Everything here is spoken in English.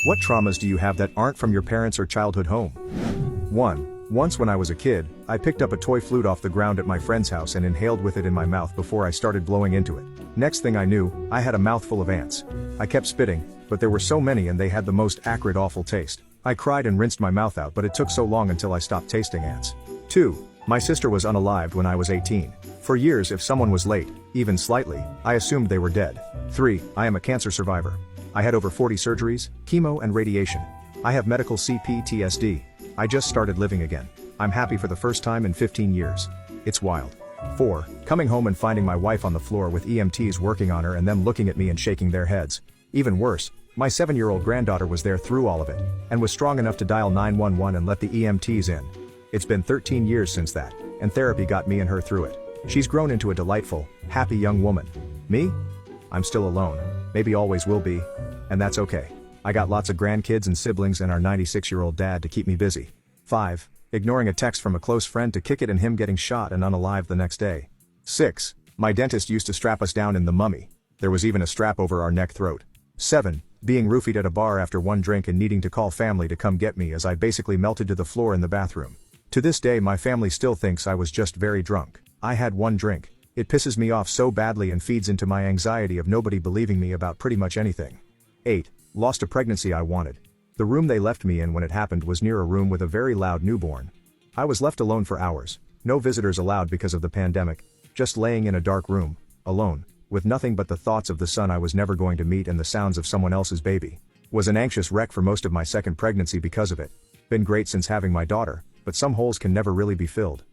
What traumas do you have that aren't from your parents or childhood home? 1. Once when I was a kid, I picked up a toy flute off the ground at my friend's house and inhaled with it in my mouth before I started blowing into it. Next thing I knew, I had a mouthful of ants. I kept spitting, but there were so many and they had the most acrid awful taste. I cried and rinsed my mouth out, but it took so long until I stopped tasting ants. 2. My sister was unalived when I was 18. For years, if someone was late, even slightly, I assumed they were dead. 3. I am a cancer survivor. I had over 40 surgeries, chemo and radiation. I have medical CPTSD. I just started living again. I'm happy for the first time in 15 years. It's wild. 4. Coming home and finding my wife on the floor with EMTs working on her and them looking at me and shaking their heads. Even worse, my 7-year-old granddaughter was there through all of it, and was strong enough to dial 911 and let the EMTs in. It's been 13 years since that, and therapy got me and her through it. She's grown into a delightful, happy young woman. Me? I'm still alone, maybe always will be, and that's okay. I got lots of grandkids and siblings and our 96-year-old dad to keep me busy. 5. Ignoring a text from a close friend to kick it and him getting shot and unalived the next day. 6. My dentist used to strap us down in The Mummy. There was even a strap over our neck throat. 7. Being roofied at a bar after one drink and needing to call family to come get me as I basically melted to the floor in the bathroom. To this day my family still thinks I was just very drunk. I had one drink. It pisses me off so badly and feeds into my anxiety of nobody believing me about pretty much anything. 8. Lost a pregnancy I wanted. The room they left me in when it happened was near a room with a very loud newborn. I was left alone for hours, no visitors allowed because of the pandemic, just laying in a dark room, alone, with nothing but the thoughts of the son I was never going to meet and the sounds of someone else's baby. Was an anxious wreck for most of my second pregnancy because of it. Been great since having my daughter, but some holes can never really be filled.